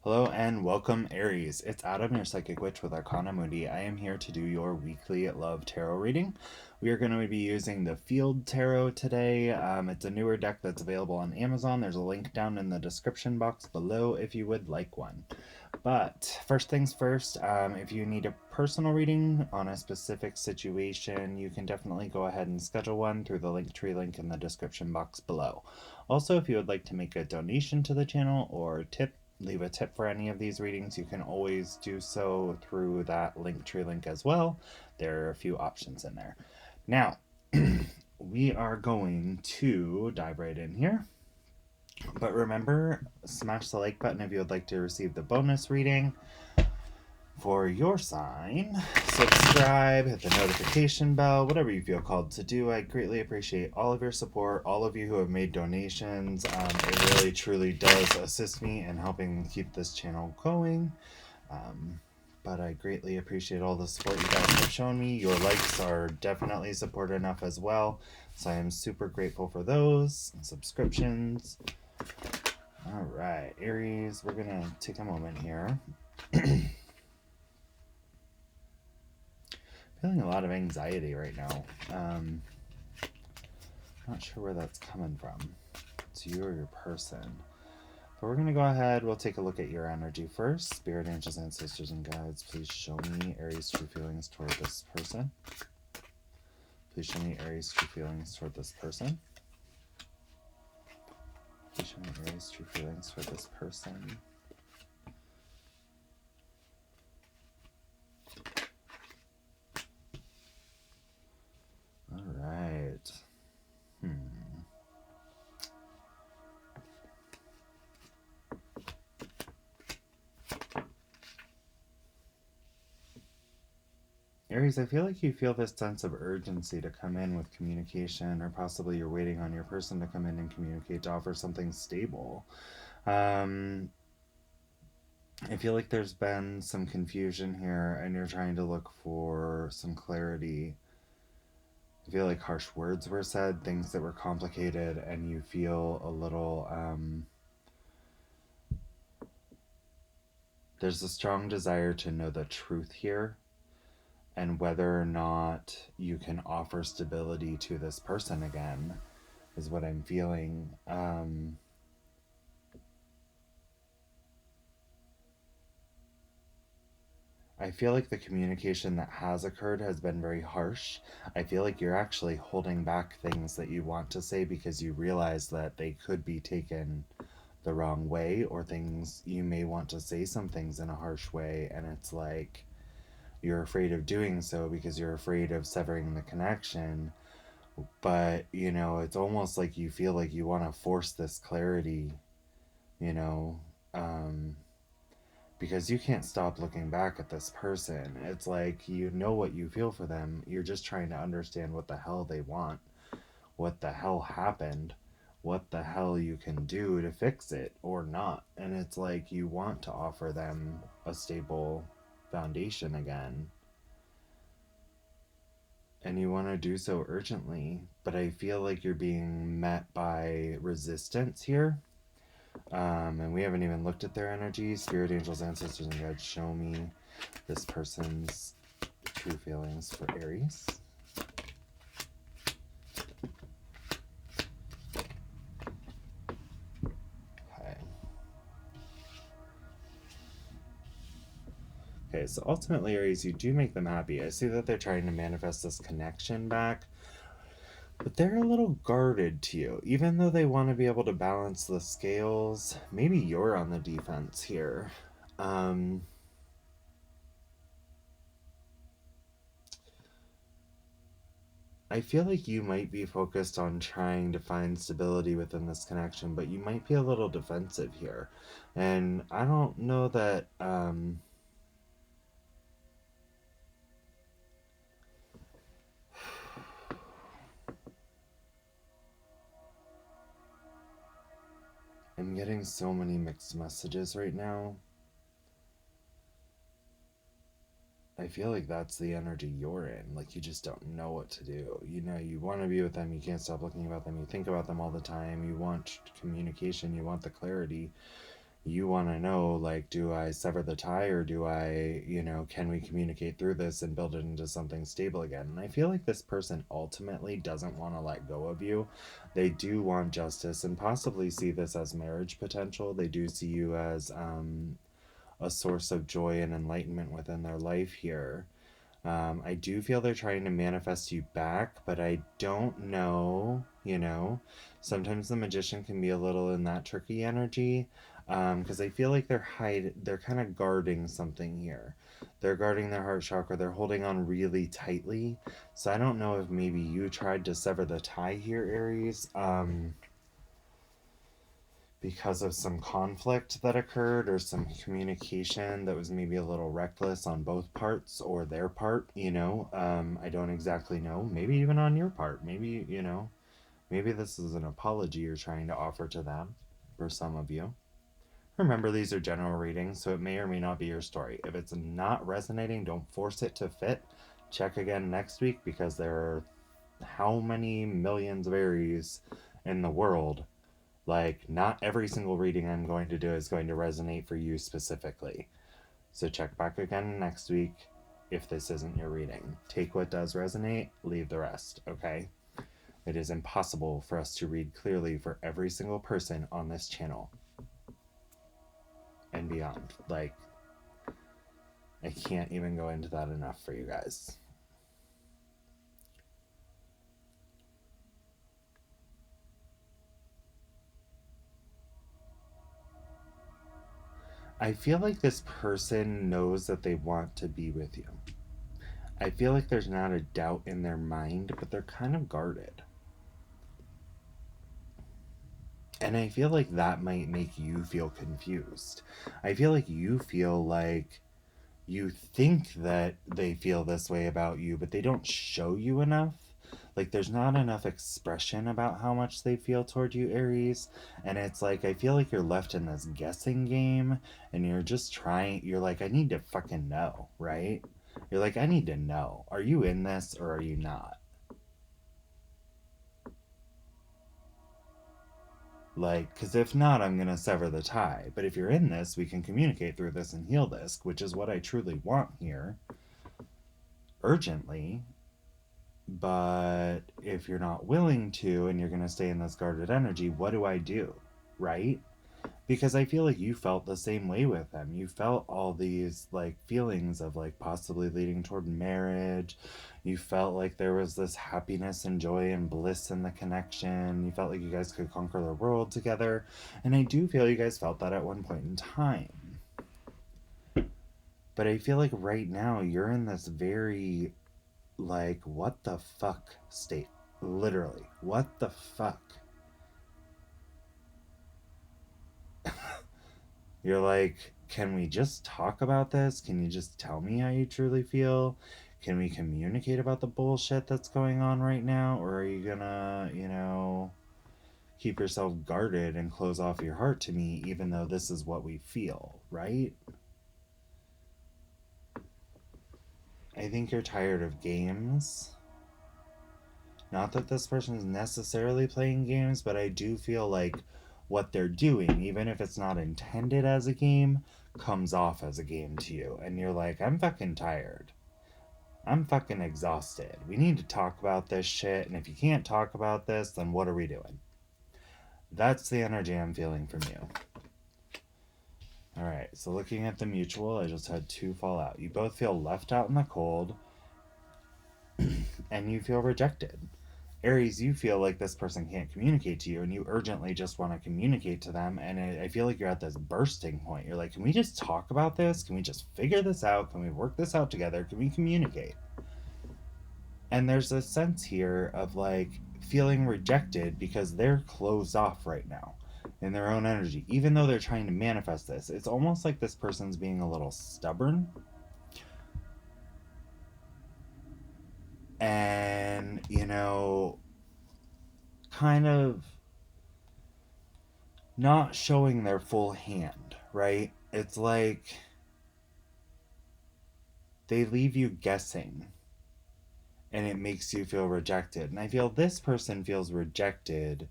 Hello and welcome, Aries. It's Adam, your psychic witch with Arcana Mundi. I am here to do your weekly love tarot reading. We are going to be using the Field Tarot today. It's a newer deck that's available on Amazon. There's a link down in the description box below if you would like one. But first things first, if you need a personal reading on a specific situation, you can definitely go ahead and schedule one through the Linktree link in the description box below. Also, if you would like to make a donation to the channel or leave a tip for any of these readings, you can always do so through that Linktree link as well. There are a few options in there. Now, we are going to dive right in here. But remember, smash the like button if you would like to receive the bonus reading for your sign. Subscribe, hit the notification bell, whatever you feel called to do. I greatly appreciate all of your support, all of you who have made donations. It really truly does assist me in helping keep this channel going. But I greatly appreciate all the support you guys have shown me. Your likes are definitely support enough as well, so I am super grateful for those. Subscriptions. All right, Aries, we're gonna take a moment here. Feeling a lot of anxiety right now. Not sure where that's coming from. It's you or your person. But we're going to go ahead. We'll take a look at your energy first. Spirit, angels, ancestors, and guides, please show me Aries' true feelings toward this person. Please show me Aries' true feelings toward this person. Please show me Aries' true feelings toward this person. All right. Aries, I feel like you feel this sense of urgency to come in with communication, or possibly you're waiting on your person to come in and communicate to offer something stable. I feel like there's been some confusion here and you're trying to look for some clarity. I feel like harsh words were said, things that were complicated, and you feel a little, there's a strong desire to know the truth here and whether or not you can offer stability to this person again is what I'm feeling. I feel like the communication that has occurred has been very harsh. I feel like you're actually holding back things that you want to say because you realize that they could be taken the wrong way, or things you may want to say some things in a harsh way, and it's like you're afraid of doing so because you're afraid of severing the connection. But it's almost like you feel like you want to force this clarity, you know um because you can't stop looking back at this person. It's like you know what you feel for them. You're just trying to understand what the hell they want, what the hell happened, what the hell you can do to fix it or not. And it's like you want to offer them a stable foundation again. And you want to do so urgently. But I feel like you're being met by resistance here. And we haven't even looked at their energy. Spirit, angels, ancestors, and guides, show me this person's true feelings for Aries. Okay. Okay, so ultimately, Aries, you do make them happy. I see that they're trying to manifest this connection back, but they're a little guarded to you. Even though they want to be able to balance the scales, maybe you're on the defense here. I feel like you might be focused on trying to find stability within this connection, but you might be a little defensive here. And I don't know that I'm getting so many mixed messages right now. I feel like that's the energy you're in. Like you just don't know what to do. You want to be with them, you can't stop looking about them, you think about them all the time, you want communication, you want the clarity. you want to know, like, do I sever the tie, or do I, can we communicate through this and build it into something stable again? And I feel like this person ultimately doesn't want to let go of you. They do want justice and possibly see this as marriage potential. They do see you as a source of joy and enlightenment within their life here. I do feel they're trying to manifest you back, but I don't know. Sometimes the magician can be a little in that tricky energy, because I feel like they're kind of guarding something here. They're guarding their heart chakra. They're holding on really tightly. So I don't know if maybe you tried to sever the tie here, Aries. Because of some conflict that occurred or some communication that was maybe a little reckless on both parts or their part. I don't exactly know. Maybe even on your part. Maybe this is an apology you're trying to offer to them, for some of you. Remember, these are general readings, so it may or may not be your story. If it's not resonating, don't force it to fit. Check again next week, because there are how many millions of Aries in the world. Like, not every single reading I'm going to do is going to resonate for you specifically. So check back again next week if this isn't your reading. Take what does resonate, leave the rest, okay? It is impossible for us to read clearly for every single person on this channel and beyond. Like, I can't even go into that enough for you guys. I feel like this person knows that they want to be with you. I feel like there's not a doubt in their mind, but they're kind of guarded. And I feel like that might make you feel confused. I feel like you feel like you think that they feel this way about you, but they don't show you enough. Like, there's not enough expression about how much they feel toward you, Aries. And it's like, I feel like you're left in this guessing game, and you're just trying, you're like, I need to fucking know, right? You're like, I need to know. Are you in this or are you not? Like, because if not, I'm going to sever the tie. But if you're in this, we can communicate through this and heal this, which is what I truly want here, urgently. But if you're not willing to and you're going to stay in this guarded energy, what do I do? Right? Because I feel like you felt the same way with them. You felt all these like feelings of like possibly leading toward marriage. You felt like there was this happiness and joy and bliss in the connection. You felt like you guys could conquer the world together. And I do feel you guys felt that at one point in time. But I feel like right now you're in this very like, what the fuck state. Literally, what the fuck? You're like, can we just talk about this? Can you just tell me how you truly feel? Can we communicate about the bullshit that's going on right now? Or are you gonna, keep yourself guarded and close off your heart to me, even though this is what we feel, right? I think you're tired of games. Not that this person is necessarily playing games, but I do feel like what they're doing, even if it's not intended as a game, comes off as a game to you. And you're like, I'm fucking tired. I'm fucking exhausted. We need to talk about this shit. And if you can't talk about this, then what are we doing? That's the energy I'm feeling from you. Alright, so looking at the mutual, I just had 2 fall out. You both feel left out in the cold, and you feel rejected. Aries, you feel like this person can't communicate to you, and you urgently just want to communicate to them. And I feel like you're at this bursting point. You're like, can we just talk about this? Can we just figure this out? Can we work this out together? Can we communicate? And there's a sense here of like feeling rejected because they're closed off right now in their own energy, even though they're trying to manifest this. It's almost like this person's being a little stubborn. And, kind of not showing their full hand, right? It's like they leave you guessing, and it makes you feel rejected. And I feel this person feels rejected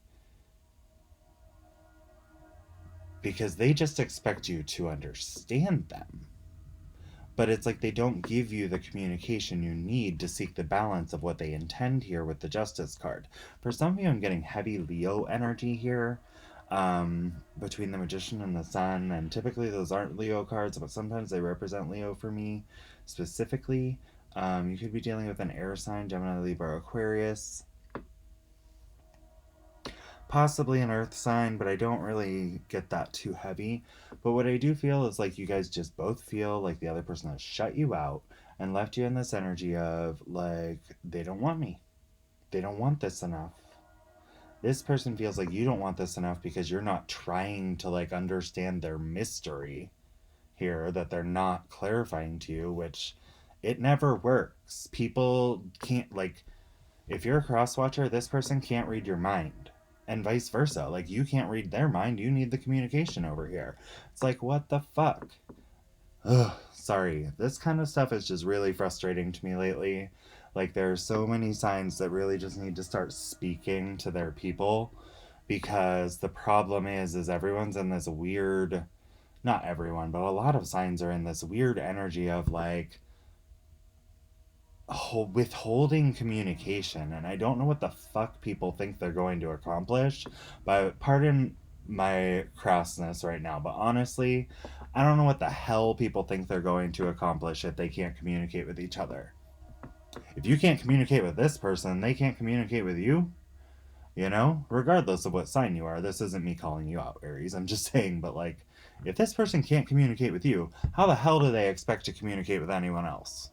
because they just expect you to understand them. But it's like they don't give you the communication you need to seek the balance of what they intend here with the Justice card. For some of you, I'm getting heavy Leo energy here, between the Magician and the Sun, and typically those aren't Leo cards, but sometimes they represent Leo for me specifically. You could be dealing with an air sign, Gemini, Libra, Aquarius, possibly an earth sign, but I don't really get that too heavy. But what I do feel is like you guys just both feel like the other person has shut you out and left you in this energy of like, they don't want me. They don't want this enough. This person feels like you don't want this enough because you're not trying to like understand their mystery here, that they're not clarifying to you, which it never works. People can't, like, if you're a cross watcher, this person can't read your mind. And vice versa. Like, you can't read their mind. You need the communication over here. It's like, what the fuck? Ugh, sorry. This kind of stuff is just really frustrating to me lately. Like, there are so many signs that really just need to start speaking to their people, because the problem is everyone's in this weird, not everyone, but a lot of signs are in this weird energy of like withholding communication, and I don't know what the fuck people think they're going to accomplish. But pardon my crassness right now, but honestly, I don't know what the hell people think they're going to accomplish if they can't communicate with each other. If you can't communicate with this person, they can't communicate with you. You know, regardless of what sign you are. This isn't me calling you out, Aries. I'm just saying, but like, if this person can't communicate with you, how the hell do they expect to communicate with anyone else?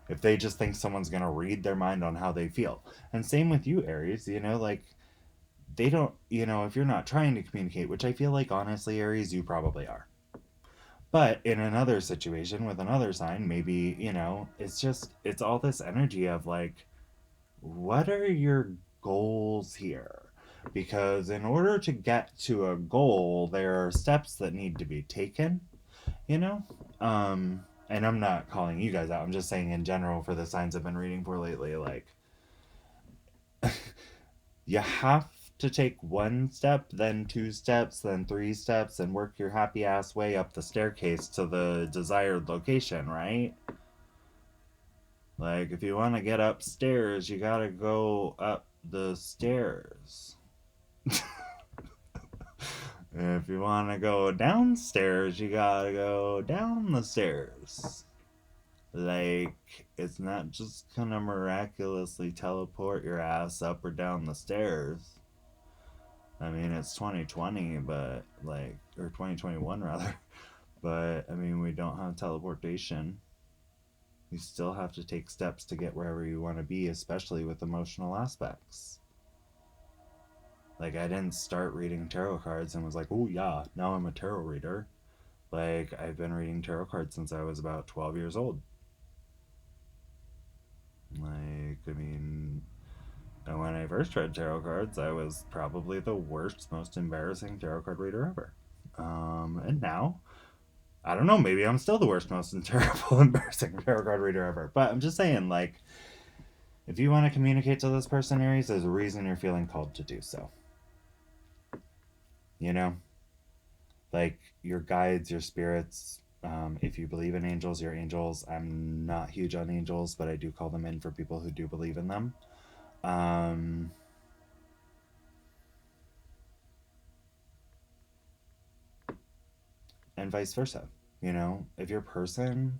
If they just think someone's going to read their mind on how they feel. And same with you, Aries, you know, like, they don't, you know, if you're not trying to communicate, which I feel like, honestly, Aries, you probably are. But in another situation with another sign, maybe, you know, it's all this energy of like, what are your goals here? Because in order to get to a goal, there are steps that need to be taken, you know? And I'm not calling you guys out. I'm just saying in general for the signs I've been reading for lately, like, you have to take one step, then two steps, then three steps, and work your happy ass way up the staircase to the desired location, right? Like, if you want to get upstairs, you gotta go up the stairs. If you want to go downstairs, you gotta go down the stairs. Like, it's not just gonna miraculously teleport your ass up or down the stairs. I mean, it's 2020, but like, or 2021 rather. But I mean, we don't have teleportation. You still have to take steps to get wherever you want to be, especially with emotional aspects. Like, I didn't start reading tarot cards and was like, oh yeah, now I'm a tarot reader. Like, I've been reading tarot cards since I was about 12 years old. Like, I mean, when I first read tarot cards, I was probably the worst, most embarrassing tarot card reader ever. And now, I don't know, maybe I'm still the worst, most terrible, embarrassing tarot card reader ever. But I'm just saying, like, if you want to communicate to this person, Aries, there's a reason you're feeling called to do so. You know? Like, your guides, your spirits, if you believe in angels, your angels. I'm not huge on angels, but I do call them in for people who do believe in them. Um, and vice versa. You know, if your person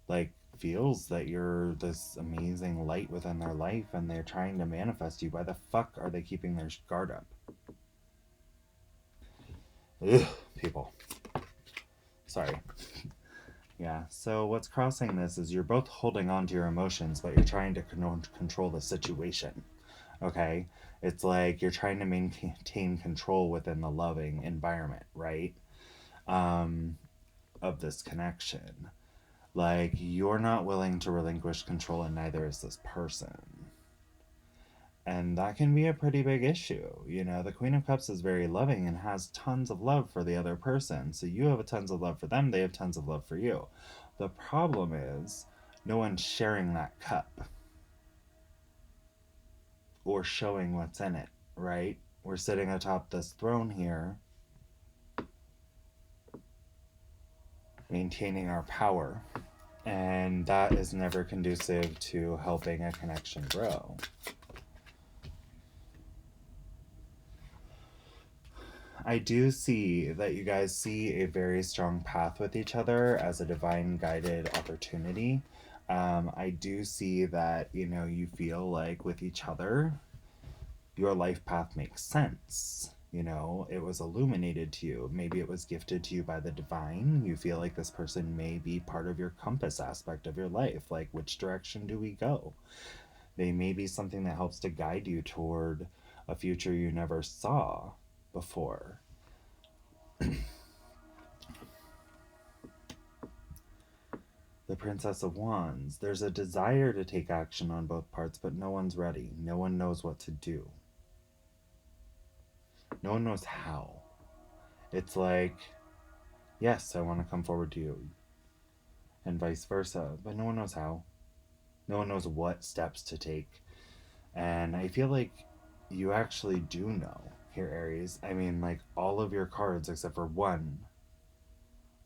like feels that you're this amazing light within their life and they're trying to manifest you, why the fuck are they keeping their guard up? Ugh, people. Sorry. Yeah, so what's crossing this is you're both holding on to your emotions, but you're trying to control the situation. Okay? It's like you're trying to maintain control within the loving environment, right? Um, of this connection. Like, you're not willing to relinquish control, and neither is this person. And that can be a pretty big issue. You know, the Queen of Cups is very loving and has tons of love for the other person. So you have tons of love for them, they have tons of love for you. The problem is, no one's sharing that cup or showing what's in it, right? We're sitting atop this throne here, maintaining our power. And that is never conducive to helping a connection grow. I do see that you guys see a very strong path with each other as a divine guided opportunity. I do see that, you feel like with each other, your life path makes sense. It was illuminated to you. Maybe it was gifted to you by the divine. You feel like this person may be part of your compass aspect of your life. Like, which direction do we go? They may be something that helps to guide you toward a future you never saw before. The Princess of Wands. There's a desire to take action on both parts, but no one's ready. No one knows what to do. No one knows how. It's like, yes, I want to come forward to you, and vice versa, but no one knows how. No one knows what steps to take. And I feel like you actually do know here, Aries. I mean, like, all of your cards, except for one,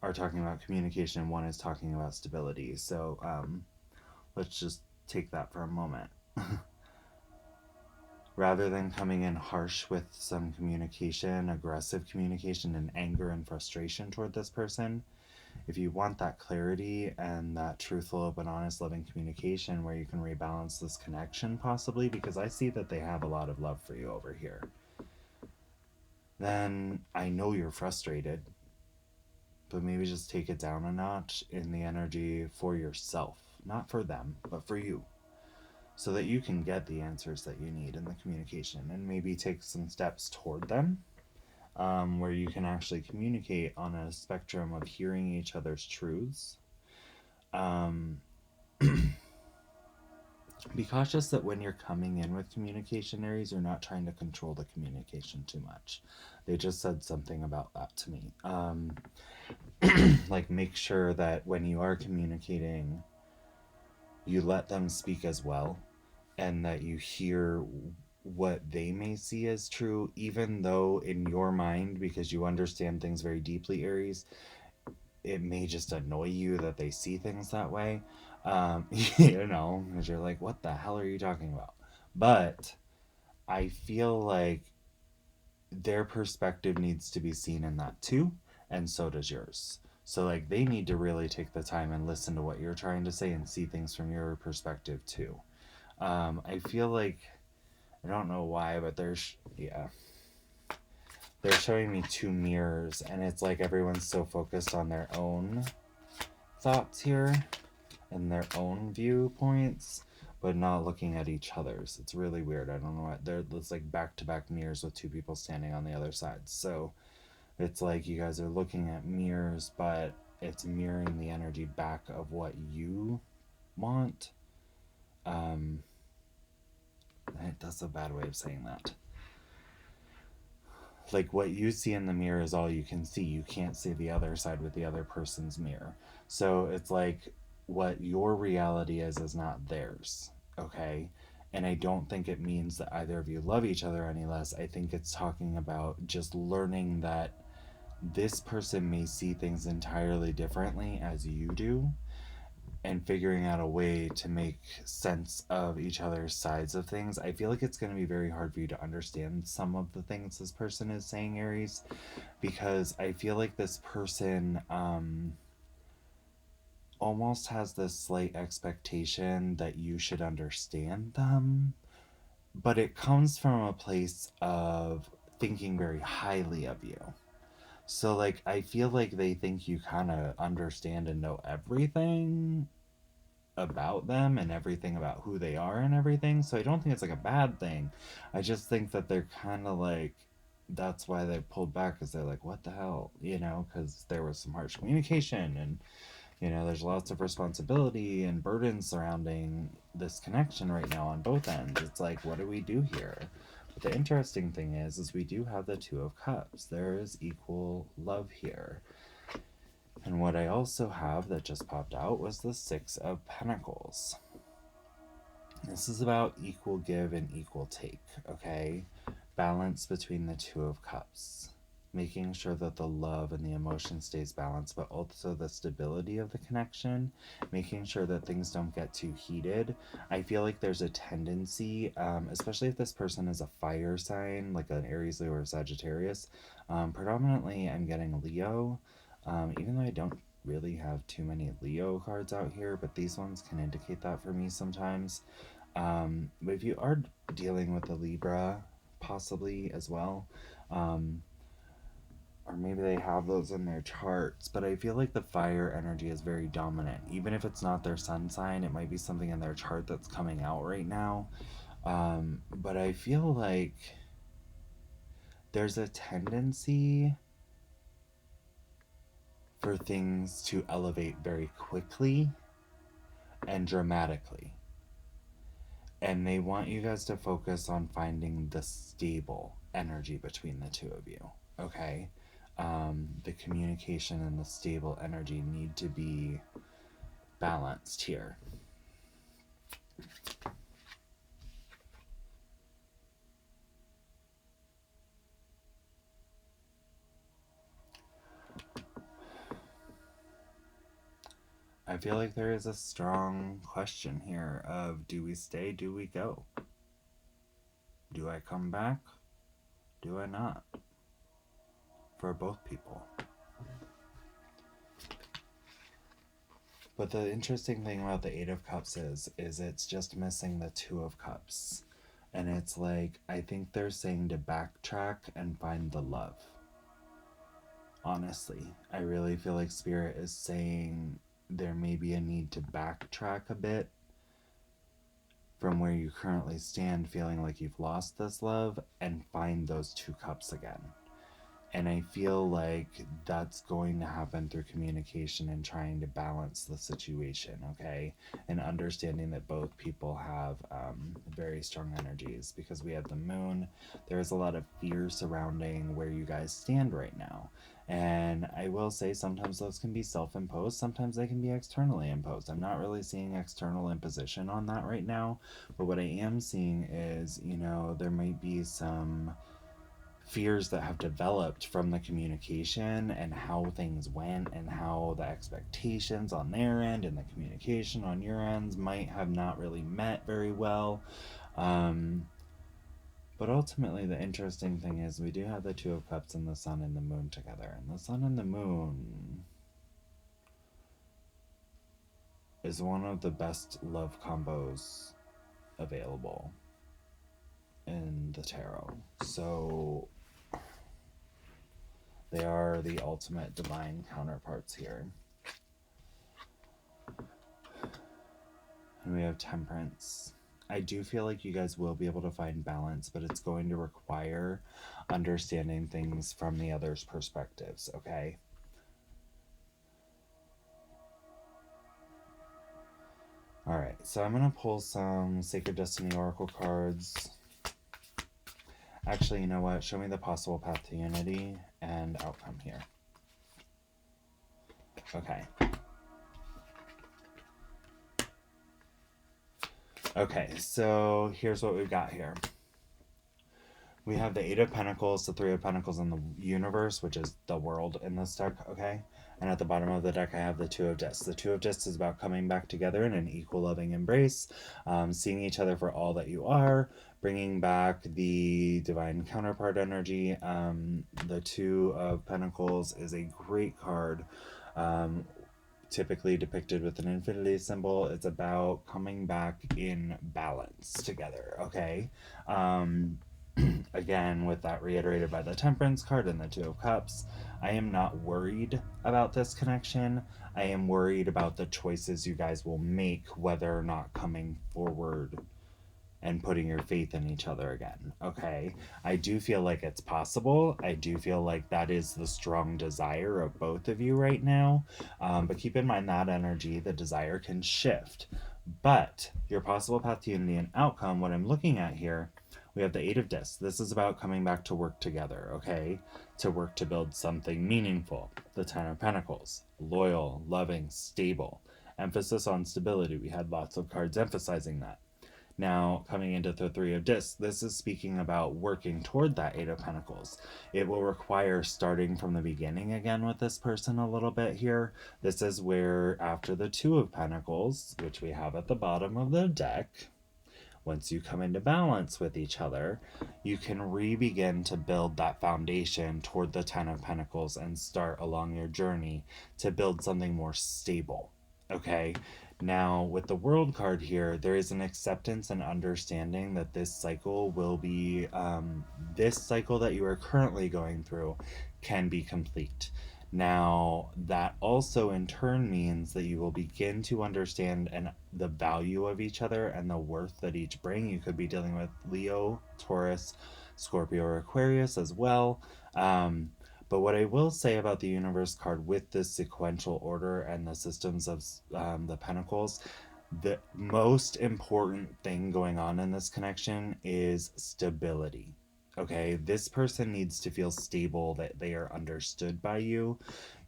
are talking about communication, and one is talking about stability. So let's just take that for a moment. Rather than coming in harsh with some communication, aggressive communication, and anger and frustration toward this person, if you want that clarity and that truthful, open, honest, loving communication where you can rebalance this connection, possibly, because I see that they have a lot of love for you over here, then I know you're frustrated, but maybe just take it down a notch in the energy for yourself, not for them, but for you, so that you can get the answers that you need in the communication, and maybe take some steps toward them, where you can actually communicate on a spectrum of hearing each other's truths. Be cautious that when you're coming in with communication, Aries, you're not trying to control the communication too much. They just said something about that to me. Like, make sure that when you are communicating, you let them speak as well, and that you hear what they may see as true, even though in your mind, because you understand things very deeply, Aries, it may just annoy you that they see things that way. Because you're like, what the hell are you talking about? But I feel like their perspective needs to be seen in that too, and so does yours. So, like, they need to really take the time and listen to what you're trying to say and see things from your perspective too. I feel like, I don't know why, but they're showing me two mirrors, and it's like everyone's so focused on their own thoughts here and their own viewpoints, but not looking at each other's. It's really weird. I don't know what it's like, back-to-back mirrors with two people standing on the other side. So it's like you guys are looking at mirrors, but it's mirroring the energy back of what you want. That's a bad way of saying that. Like, what you see in the mirror is all you can see. You can't see the other side with the other person's mirror. So it's like what your reality is not theirs. Okay? And I don't think it means that either of you love each other any less. I think it's talking about just learning that this person may see things entirely differently as you do, and figuring out a way to make sense of each other's sides of things. I feel like it's going to be very hard for you to understand some of the things this person is saying, Aries, because I feel like this person almost has this slight expectation that you should understand them, but it comes from a place of thinking very highly of you. So, like, I feel like they think you kind of understand and know everything about them and everything about who they are and everything. So I don't think it's like a bad thing. I just think that they're kind of like, that's why they pulled back, because they're like, what the hell? Because there was some harsh communication, and, there's lots of responsibility and burden surrounding this connection right now on both ends. It's like, what do we do here? But the interesting thing is we do have the Two of Cups. There is equal love here. And what I also have that just popped out was the Six of Pentacles. This is about equal give and equal take, okay? Balance between the Two of Cups. making sure that the love and the emotion stays balanced, but also the stability of the connection, making sure that things don't get too heated. I feel like there's a tendency, especially if this person is a fire sign, like an Aries, Leo, or Sagittarius. Predominantly, I'm getting Leo, even though I don't really have too many Leo cards out here, but these ones can indicate that for me sometimes. But if you are dealing with a Libra, possibly as well, um, or maybe they have those in their charts, but I feel like the fire energy is very dominant. Even if it's not their sun sign, it might be something in their chart that's coming out right now. But I feel like there's a tendency for things to elevate very quickly and dramatically. And they want you guys to focus on finding the stable energy between the two of you. Okay? The communication and the stable energy need to be balanced here. I feel like there is a strong question here of, do we stay, do we go? Do I come back? Do I not? For both people. But the interesting thing about the Eight of Cups is it's just missing the Two of Cups. And it's like, I think they're saying to backtrack and find the love. Honestly, I really feel like Spirit is saying there may be a need to backtrack a bit from where you currently stand, feeling like you've lost this love, and find those two cups again. And I feel like that's going to happen through communication and trying to balance the situation, okay? And understanding that both people have very strong energies, because we have the moon. There's a lot of fear surrounding where you guys stand right now. And I will say sometimes those can be self-imposed, sometimes they can be externally imposed. I'm not really seeing external imposition on that right now, but what I am seeing is, there might be some fears that have developed from the communication and how things went, and how the expectations on their end and the communication on your ends might have not really met very well. But ultimately, the interesting thing is we do have the Two of Cups and the Sun and the Moon together. And the Sun and the Moon is one of the best love combos available in the tarot. So they are the ultimate divine counterparts here. And we have Temperance. I do feel like you guys will be able to find balance, but it's going to require understanding things from the other's perspectives, okay? Alright, so I'm going to pull some Sacred Destiny Oracle cards. Actually, you know what? Show me the possible path to unity and outcome here. Okay. Okay, so here's what we've got here. We have the Eight of Pentacles, the Three of Pentacles, and the Universe, which is the world in this deck, okay? And at the bottom of the deck, I have the Two of Discs. The Two of Discs is about coming back together in an equal, loving embrace, seeing each other for all that you are, bringing back the divine counterpart energy. The Two of Pentacles is a great card, typically depicted with an infinity symbol. It's about coming back in balance together, okay? Again, with that reiterated by the Temperance card and the Two of Cups, I am not worried about this connection. I am worried about the choices you guys will make, whether or not coming forward and putting your faith in each other again, okay? I do feel like it's possible. I do feel like that is the strong desire of both of you right now. But keep in mind that energy, the desire can shift. But your possible path to unity and outcome, what I'm looking at here, we have the Eight of Discs. This is about coming back to work together, okay? To work to build something meaningful. The Ten of Pentacles, loyal, loving, stable. Emphasis on stability. We had lots of cards emphasizing that. Now, coming into the Three of Discs, this is speaking about working toward that Eight of Pentacles. It will require starting from the beginning again with this person a little bit here. This is where, after the Two of Pentacles, which we have at the bottom of the deck, once you come into balance with each other, you can re-begin to build that foundation toward the Ten of Pentacles and start along your journey to build something more stable. Okay? Now, with the World card here, there is an acceptance and understanding that this cycle will be, this cycle that you are currently going through can be complete. Now, that also in turn means that you will begin to understand the value of each other and the worth that each bring. You could be dealing with Leo, Taurus, Scorpio, or Aquarius as well. But what I will say about the Universe card with this sequential order and the systems of the Pentacles, the most important thing going on in this connection is stability. Okay, this person needs to feel stable, that they are understood by you.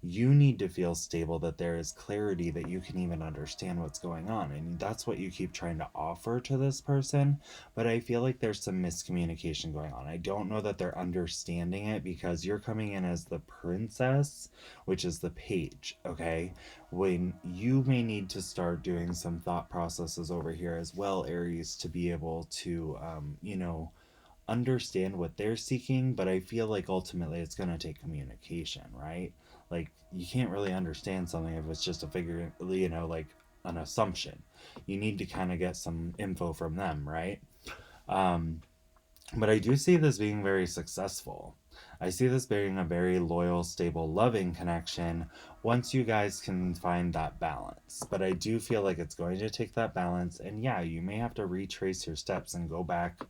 You need to feel stable, that there is clarity, that you can even understand what's going on. And that's what you keep trying to offer to this person. But I feel like there's some miscommunication going on. I don't know that they're understanding it because you're coming in as the princess, which is the page, okay? When you may need to start doing some thought processes over here as well, Aries, to be able to, understand what they're seeking, but I feel like ultimately it's going to take communication, right? Like, you can't really understand something if it's just a figure, like an assumption. You need to kind of get some info from them, right? Um, but I do see this being very successful. I see this being a very loyal, stable, loving connection once you guys can find that balance. But I do feel like it's going to take that balance, and yeah, you may have to retrace your steps and go back.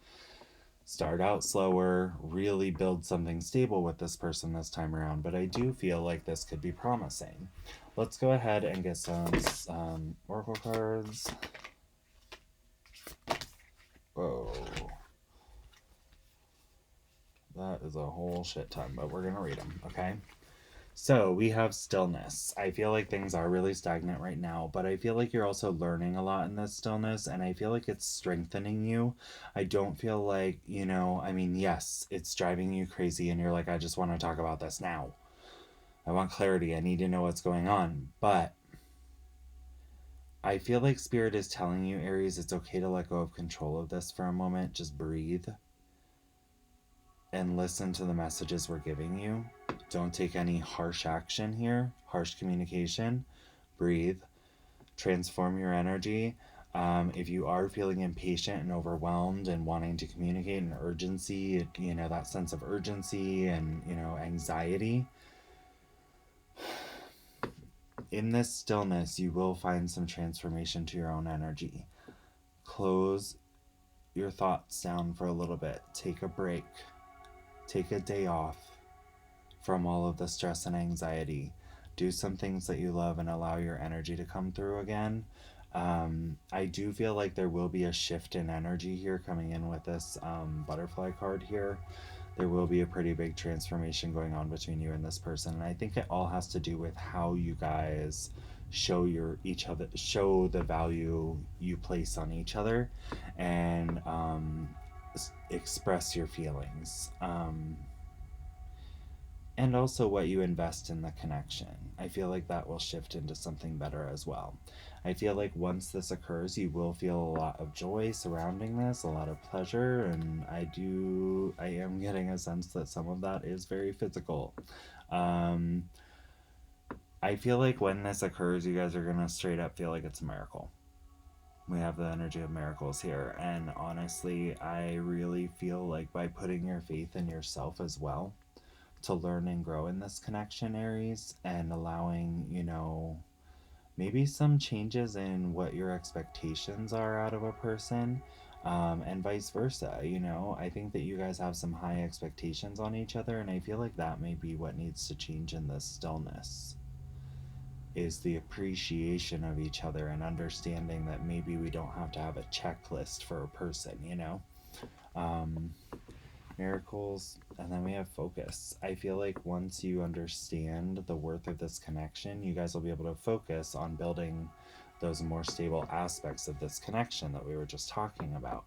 Start out slower, really build something stable with this person this time around, but I do feel like this could be promising. Let's go ahead and get some oracle cards. Whoa. That is a whole shit ton, but we're going to read them, okay? So we have stillness. I feel like things are really stagnant right now, but I feel like you're also learning a lot in this stillness, and I feel like it's strengthening you. I don't feel like, yes, it's driving you crazy, and you're like, I just want to talk about this now. I want clarity. I need to know what's going on. But I feel like Spirit is telling you, Aries, it's okay to let go of control of this for a moment. Just breathe and listen to the messages we're giving you. Don't take any harsh action here, harsh communication. Breathe, transform your energy. If you are feeling impatient and overwhelmed and wanting to communicate an urgency, that sense of urgency and, anxiety, in this stillness, you will find some transformation to your own energy. Close your thoughts down for a little bit. Take a break. Take a day off from all of the stress and anxiety. Do some things that you love and allow your energy to come through again. I do feel like there will be a shift in energy here coming in with this butterfly card here. There will be a pretty big transformation going on between you and this person, and I think it all has to do with how you guys show the value you place on each other, and express your feelings. And also what you invest in the connection. I feel like that will shift into something better as well. I feel like once this occurs, you will feel a lot of joy surrounding this, a lot of pleasure, and I am getting a sense that some of that is very physical. I feel like when this occurs, you guys are going to straight up feel like it's a miracle. We have the energy of miracles here, and honestly, I really feel like by putting your faith in yourself as well, to learn and grow in this connection, Aries, and allowing, maybe some changes in what your expectations are out of a person, and vice versa. I think that you guys have some high expectations on each other, and I feel like that may be what needs to change in this stillness, is the appreciation of each other and understanding that maybe we don't have to have a checklist for a person. Miracles, and then we have focus. I feel like once you understand the worth of this connection, you guys will be able to focus on building those more stable aspects of this connection that we were just talking about.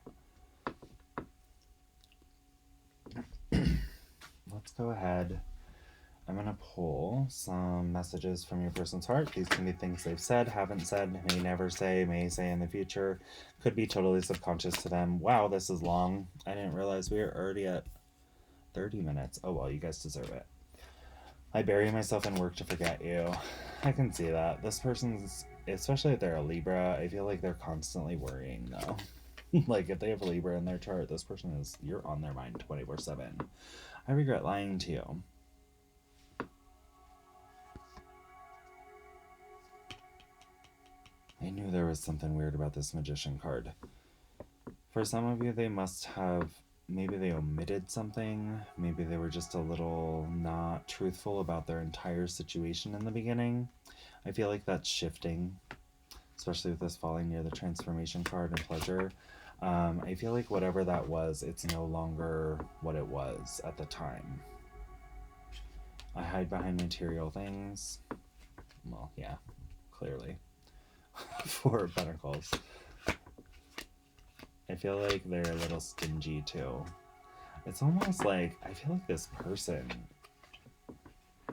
Let's go ahead. I'm going to pull some messages from your person's heart. These can be things they've said, haven't said, may never say, may say in the future. Could be totally subconscious to them. Wow, this is long. I didn't realize we were already at 30 minutes. Oh, well, you guys deserve it. I bury myself in work to forget you. I can see that. This person's, especially if they're a Libra, I feel like they're constantly worrying, though. Like, if they have a Libra in their chart, this person is, you're on their mind 24/7. I regret lying to you. I knew there was something weird about this Magician card. For some of you, they must have, maybe they omitted something. Maybe they were just a little not truthful about their entire situation in the beginning. I feel like that's shifting, especially with this falling near the transformation card and pleasure. I feel like whatever that was, it's no longer what it was at the time. I hide behind material things. Well, yeah, clearly. Four of Pentacles. I feel like they're a little stingy too. It's almost like, I feel like this person, I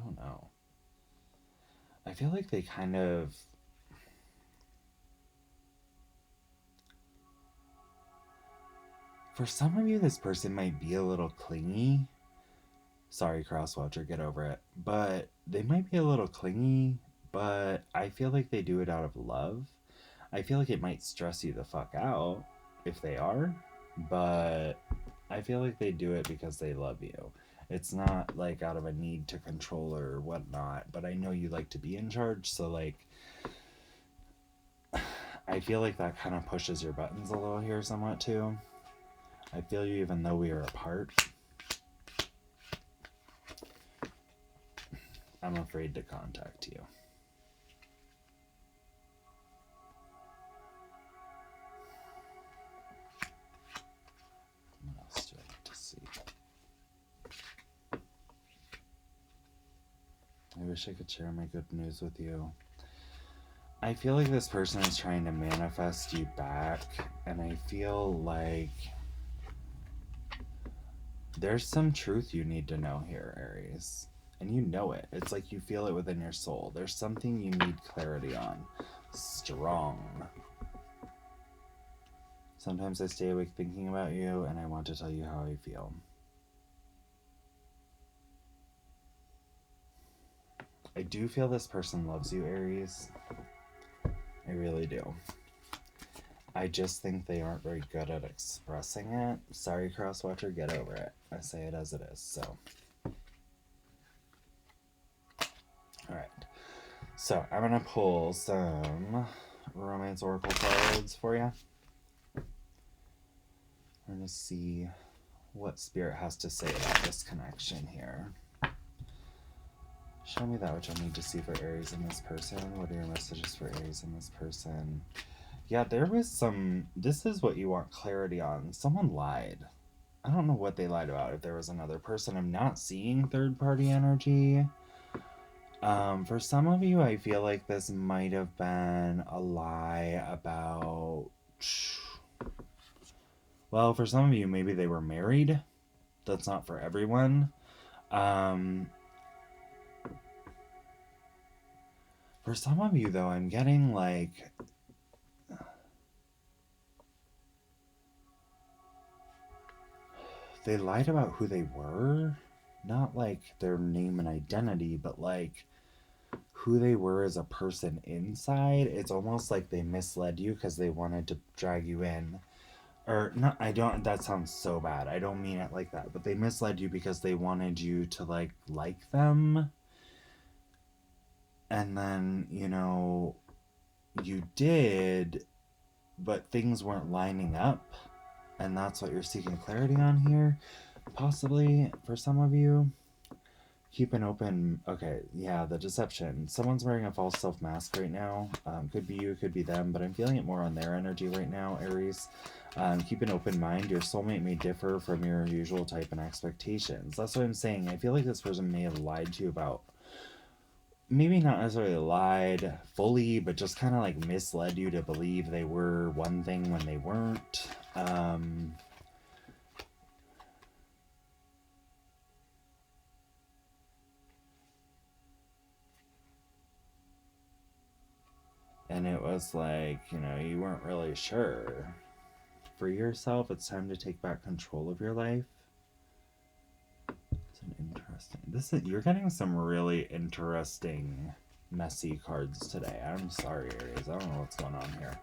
don't know. I feel like they kind of, for some of you, this person might be a little clingy. Sorry, Crosswatcher, get over it. But they might be a little clingy, but I feel like they do it out of love. I feel like it might stress you the fuck out if they are, but I feel like they do it because they love you. It's not like out of a need to control or whatnot, but I know you like to be in charge, so like, I feel like that kind of pushes your buttons a little here somewhat too. I feel you even though we are apart. I'm afraid to contact you. What else do I need to see? I wish I could share my good news with you. I feel like this person is trying to manifest you back, and I feel like there's some truth you need to know here, Aries. And you know it. It's like you feel it within your soul. There's something you need clarity on. Strong. Sometimes I stay awake thinking about you, and I want to tell you how I feel. I do feel this person loves you, Aries. I really do. I just think they aren't very good at expressing it. Sorry, Crosswatcher, get over it. I say it as it is, so. Alright. So, I'm going to pull some Romance Oracle cards for you. We're going to see what Spirit has to say about this connection here. Show me that which I need to see for Aries in this person. What are your messages for Aries in this person? Yeah, there was some... This is what you want clarity on. Someone lied. I don't know what they lied about. If there was another person, I'm not seeing third-party energy. For some of you, I feel like this might have been a lie about... Well, for some of you, maybe they were married. That's not for everyone. For some of you, though, I'm getting like... They lied about who they were. Not like their name and identity, but like who they were as a person inside. It's almost like they misled you because they wanted to drag you in. Or not, I don't, that sounds so bad. I don't mean it like that. But they misled you because they wanted you to like them. And then, you know, you did, but things weren't lining up. And that's what you're seeking clarity on here. Possibly for some of you. Keep an open. Okay, yeah, the deception. Someone's wearing a false self mask right now. Could be you, could be them, but I'm feeling it more on their energy right now, Aries. Keep an open mind. Your soulmate may differ from your usual type and expectations. That's what I'm saying. I feel like this person may have lied to you about, maybe not necessarily lied fully, but just kind of like misled you to believe they were one thing when they weren't. And it was like, you weren't really sure. For yourself, it's time to take back control of your life. It's an interesting. You're getting some really interesting, messy cards today. I'm sorry, Aries. I don't know what's going on here.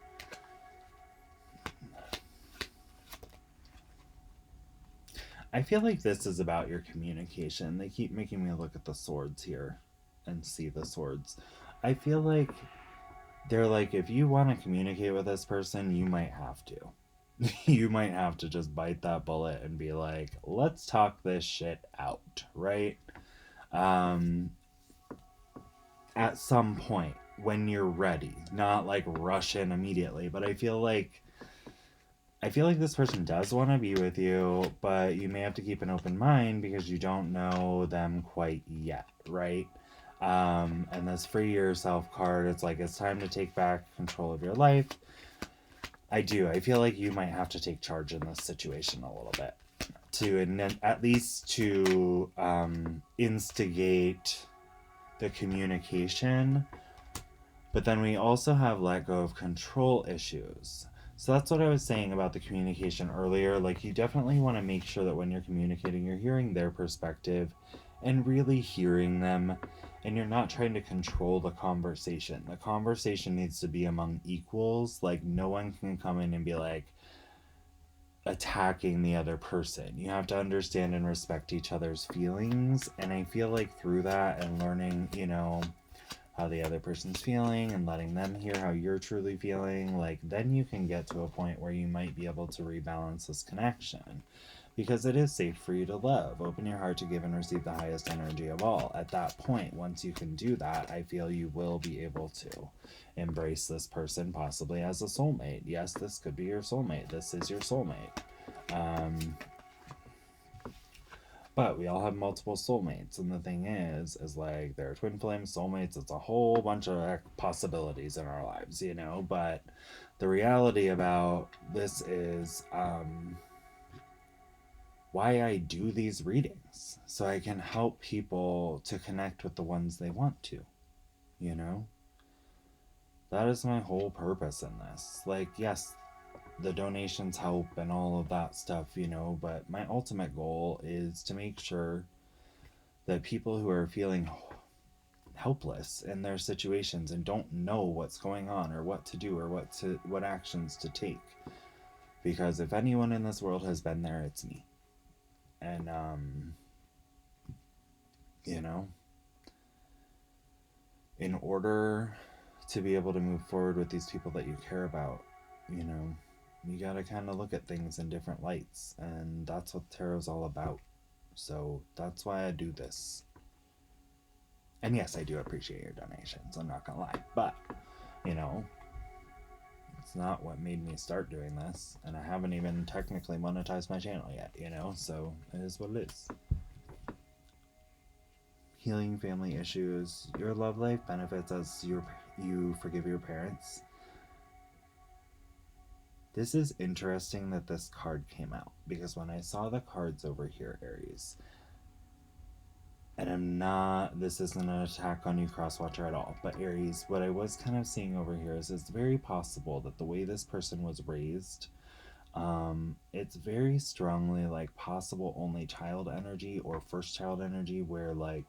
I feel like this is about your communication. They keep making me look at the swords here and see the swords. I feel like they're like, if you want to communicate with this person, you might have to. You might have to just bite that bullet and be like, let's talk this shit out, right? Um, at some point when you're ready, not like rush in immediately, but I feel like this person does want to be with you, but you may have to keep an open mind because you don't know them quite yet, right? And this free yourself card, it's like it's time to take back control of your life. I do. I feel like you might have to take charge in this situation a little bit at least to instigate the communication. But then we also have let go of control issues. So that's what I was saying about the communication earlier. Like, you definitely want to make sure that when you're communicating, you're hearing their perspective and really hearing them, and you're not trying to control the conversation. The conversation needs to be among equals. Like, no one can come in and be like attacking the other person. You have to understand and respect each other's feelings. And I feel like through that and learning, how the other person's feeling and letting them hear how you're truly feeling, like, then you can get to a point where you might be able to rebalance this connection, because it is safe for you to love. Open your heart to give and receive the highest energy of all. At that point, once you can do that, I feel you will be able to embrace this person possibly as a soulmate. Yes, this could be your soulmate. This is your soulmate. But we all have multiple soulmates, and the thing is like, there are twin flame soulmates. It's a whole bunch of possibilities in our lives, But the reality about this is why I do these readings, so I can help people to connect with the ones they want to, you know? That is my whole purpose in this. Like, yes, the donations help and all of that stuff, but my ultimate goal is to make sure that people who are feeling helpless in their situations and don't know what's going on or what to do or what actions to take, because if anyone in this world has been there, it's me. And in order to be able to move forward with these people that you care about, you gotta kind of look at things in different lights, and that's what tarot's all about. So that's why I do this. And yes, I do appreciate your donations, I'm not gonna lie, but it's not what made me start doing this, and I haven't even technically monetized my channel yet, so it is what it is. Healing family issues. Your love life benefits as you forgive your parents. This is interesting that this card came out, because when I saw the cards over here, Aries, and this isn't an attack on you, Crosswatcher, at all, but Aries, what I was kind of seeing over here is it's very possible that the way this person was raised, it's very strongly like possible only child energy or first child energy, where like,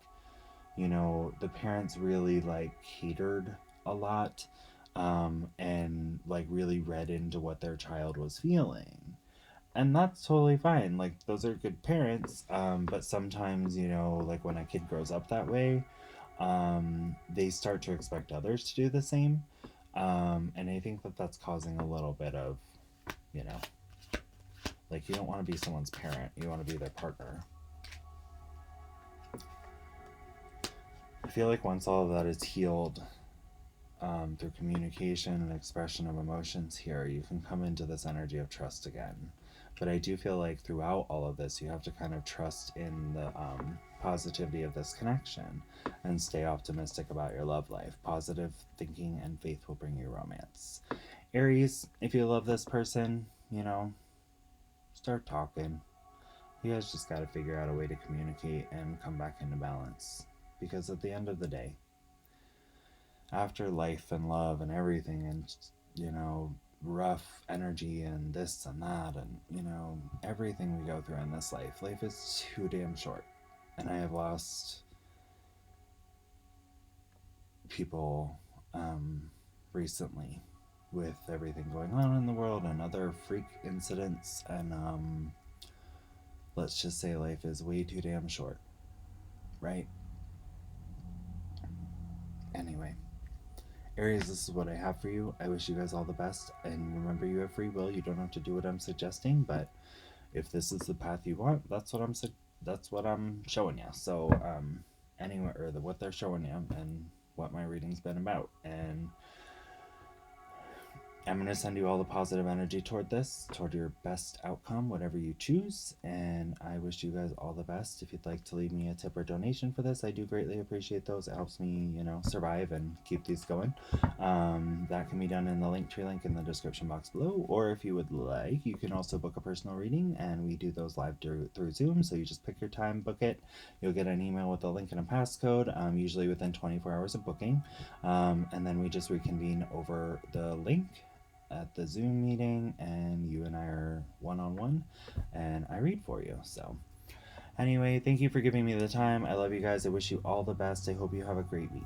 the parents really like catered a lot, and like really read into what their child was feeling. And that's totally fine. Like, those are good parents, but sometimes, like when a kid grows up that way, they start to expect others to do the same. And I think that that's causing a little bit of, like, you don't want to be someone's parent, you want to be their partner. feel like once all of that is healed, through communication and expression of emotions here, you can come into this energy of trust again. But I do feel like throughout all of this, you have to kind of trust in the positivity of this connection and stay optimistic about your love life. Positive thinking and faith will bring you romance. Aries, if you love this person, start talking. You guys just got to figure out a way to communicate and come back into balance. Because at the end of the day, after life and love and everything, and rough energy and this and that, and everything we go through in this life is too damn short. And I have lost people recently with everything going on in the world and other freak incidents, and let's just say life is way too damn short, right? Anyway, Aries, this is what I have for you. I wish you guys all the best, and remember, you have free will. You don't have to do what I'm suggesting, but if this is the path you want, that's what I'm showing you. So, anyway, or what they're showing you, and what my reading's been about, and I'm going to send you all the positive energy toward your best outcome, whatever you choose. And I wish you guys all the best. If you'd like to leave me a tip or donation for this, I do greatly appreciate those. It helps me, survive and keep these going. That can be done in the Linktree link in the description box below. Or if you would like, you can also book a personal reading, and we do those live through Zoom. So you just pick your time, book it. You'll get an email with a link and a passcode, usually within 24 hours of booking. And then we just reconvene over the link at the Zoom meeting, and you and I are one-on-one, and I read for you. So anyway, thank you for giving me the time. I love you guys. I wish you all the best. I hope you have a great week.